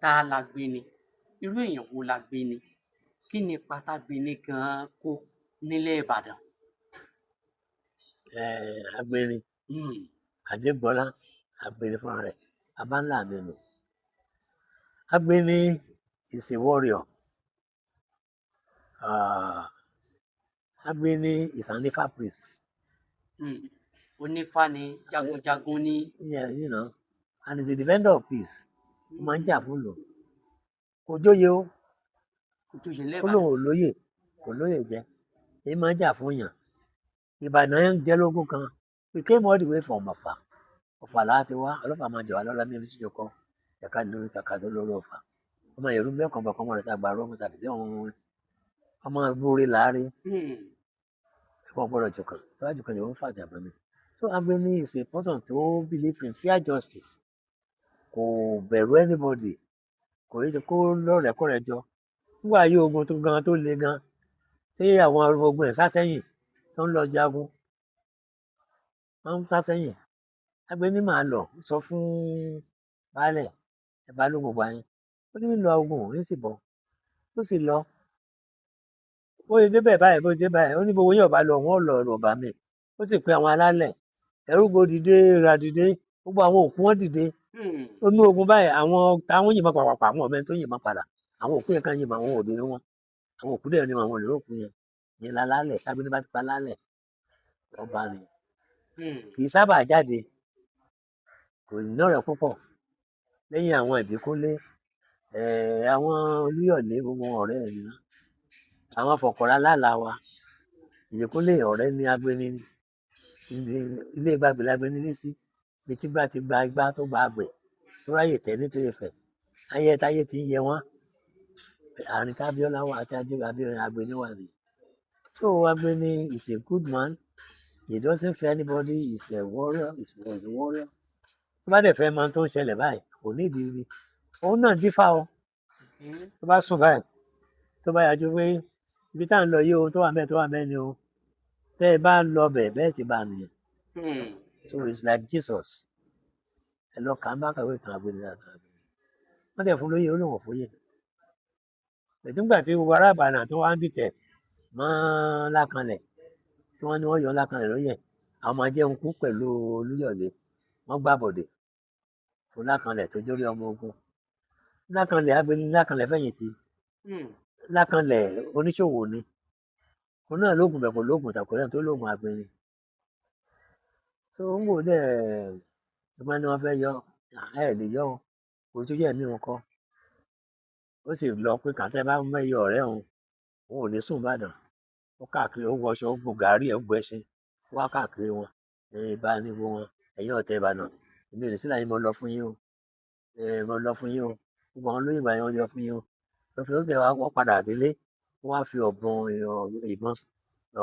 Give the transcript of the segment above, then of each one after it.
ta lágbéni, irú èèyàn wo lágbéni, kí ni ipa tágbéni gan-an kó nílẹ̀ Ìbàdàn? Agbeni, Hmm. Adégbọlá, agbeni fúnra rẹ̀, baba ńlá mi nù. Agbeni is a warrior. Agbeni is an Ifa priest. Onífá ni, jagunjagun ni. Yeah, and is a defender of peace. Ó máa ń jà fún ìlú. Kò jóye o. Kò jóye ńlẹ̀ Ó lóun Ìbàdàn. ò lóyè, kò lóyè jẹ. Èyí máa ń jà fún yàn. Ìbàdàn jẹ́ lógún kan. We came all the way from Ọ̀fà. Ọ̀fà láti wá, ọlọ́fà máa jọ wá lọ́la ní ẹbí kọ́. Ẹ̀ka lórí ìtàkàtà lórí Ọ̀fà. Ọmọ Yorù mẹ́kàn bọ̀ kọ́mọ rẹ̀ sàgbà rọ́mọ tàbí tí ọmọ ìgbóore láàrin. Ẹ̀kọ́ gbọ́dọ̀ jùkàn. Tó bá jùkàn yóò fàjà bọ̀ mi. So Agbeni is a person tó believe in fair justice. Kò bẹ̀rù anybody. Kò yẹ kó lọ́rẹ̀ẹ́ kó rẹ̀ jọ. Nígbà ayé ogun tó gan tó le gan. Tí àwọn ọmọ ogun ẹ̀ sá sẹ́yìn tó ń lọ jagun. Wọ́n ń sá sẹ́yìn. Agbeni máa lọ sọ fún baálẹ̀ balógun gbà yẹn. Ó ní lọ ogun òun sì bọ̀. Ó sì lọ. Ó yẹ débẹ̀ báyìí bó dé báyìí. Ó ní gbogbo yóò bá lọ wọ́n lọ ọ̀bà mi. Ó sì pe àwọn alálẹ̀. Ẹrúgbó dìde, ra dìde. Gbogbo àwọn òkú wọn dìde. Ó ní ogun báyìí àwọn táwọn yìnbọn pàpàpà àwọn ọ̀mẹ́ tó yìnbọn padà. Àwọn òkú yẹn kan yìnbọn àwọn òde wọn. Àwọn òkú dẹ̀ ni àwọn olè òkú yẹn. Yẹn lálálẹ̀ Agbeni bá ti pa lálẹ̀. Ọba ni. Kì í sábà jáde. Kò ní ọ̀rẹ́ púpọ̀. Lẹ́yìn àwọn Ìbíkúnlé, àwọn Olúyọ̀lé gbogbo ọ̀rẹ́ ẹ̀ nìyẹn. Àwọn Fọ̀kọ̀rá lálá wa. Ìbíkúnlé ọ̀rẹ́ ní Agbeni ni. Ilé Ìgbàgbé l'Agbeni lé sí. Ibi tí gbà ti gba igbá tó gba àgbẹ̀ tó ráyè tẹ̀ nítorí Ifẹ̀. Ayé táyé ti ń yẹ wọ́n. Àárín Tábíọ́lá wà àti Agbeni wà ní. So Agbeni is a good man. He doesn't fear anybody. He's a warrior. He's a warrior. Tó bá dẹ̀ fẹ́ mọ tó ń ṣẹlẹ̀ báyìí kò ní ìdí rí. Òun náà dífá o. Tó bá sùn báyìí tó bá yájú pé ibi tá à ń lọ yìí o tó wà mẹ́ẹ̀ ni o. Tẹ́ ẹ bá lọ bẹ́ẹ̀ sì bá nìyẹn. So it's like Jesus. Ẹ lọ kà á bá kàwé ìtàn Agbeni dáadáa. Wọ́n dẹ̀ fún lóyè ó lóun ò fóyè. Nígbà tí gbogbo ará Ìbàdàn tó wá ń dìtẹ̀ mọ́ Lákanlẹ̀ tí wọ́n ní wọ́n yọ Lákanlẹ̀ lóyè àwọn máa jẹun kú pẹ̀lú Olúyọ̀lé wọ́n gbà bọ̀dẹ̀ fún Lákanlẹ̀ tó jórí ọmọ ogun. Lákanlẹ̀ Agbeni Lákanlẹ̀ fẹ̀yìntì. Lákanlẹ̀ oníṣòwò ni. Òun náà lóògùn bẹ̀ kò lóògùn tàkùrẹ́ tó lóògùn Agbeni. So ń wò dẹ̀ tí wọ́n ní wọ́n fẹ́ yọ lè yọ o. Kò tó yẹ mí wọn kọ́. Ó sì lọ pé kàtẹ́ bá mẹ́yọ ọ̀rẹ́ òun ò ní sùn Ìbàdàn. Ó káàkiri ó wọṣọ ó gbò gàárì ó gbẹṣin wá káàkiri wọn. Ìbá ní gbogbo wọn ẹ̀yin ọ̀tẹ̀ Ìbàdàn. Èmi ò ní sílẹ̀ yín mo lọ fún yín o. Mo lọ fún yín o. Gbogbo àwọn olóyìnbó yẹn wọ́n yọ fún yín o. Lọ́fẹ̀ẹ́ ó tẹ̀ wá padà délé. Wọ́n wá fi ìbọn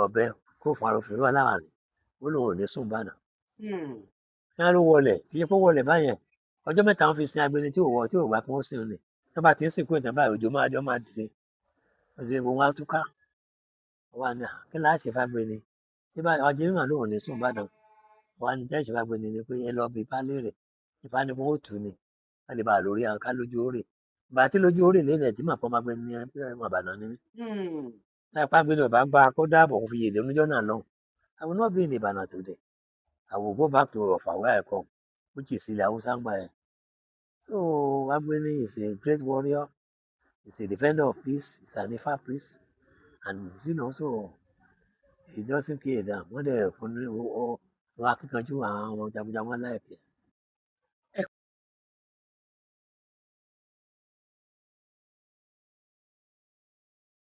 ọ̀bẹ kó fún arúfin wá láàrin. Ó lóun ò ní sùn Ìbàdàn. Kí wọ́n ló wọlé kí ṣe pé wọlé báyẹn. Ọjọ́ mẹ́ta wọ́n fi sin Agbeni tí ò gbà kí wọ́n sìn ní. Tí wọ́n bá ti ń sìnkú ìtàn báyìí òjò máa dìde. Òjò ìbò wọn á túká. Wọ́n á ní kí láà ṣe f'Agbeni. Ṣé báyìí ọjọ́ mímọ̀ lóun ò ní sùn Ìbàdàn. Wọ́n á ní tẹ́ ṣe f'Agbeni ni pé ẹ lọ bí Ifá léèrè. Ifá ní kó tù ní. Wọ́n lè bá lórí àká lójú orè. Ìgbà tí lójú orè lélẹ̀ tí màá fọ́ Agbeni ní ọmọ Ìbàdàn ni mí. Táyà Agbeni ò bá gba kó dáàbò fi yèdè oníjọ́ náà lọ. I will not be in Ìbàdàn today. I will go back to Ọ̀fà where I come, which is ilẹ̀ Haúsá ń gbà yẹn. So Agbeni is a great warrior. He's a defender of peace. He's an Ifa priest. And so he doesn't care damn. Wọ́n dẹ̀ fún akíkanjú àwọn jagunjagun láìpẹ́.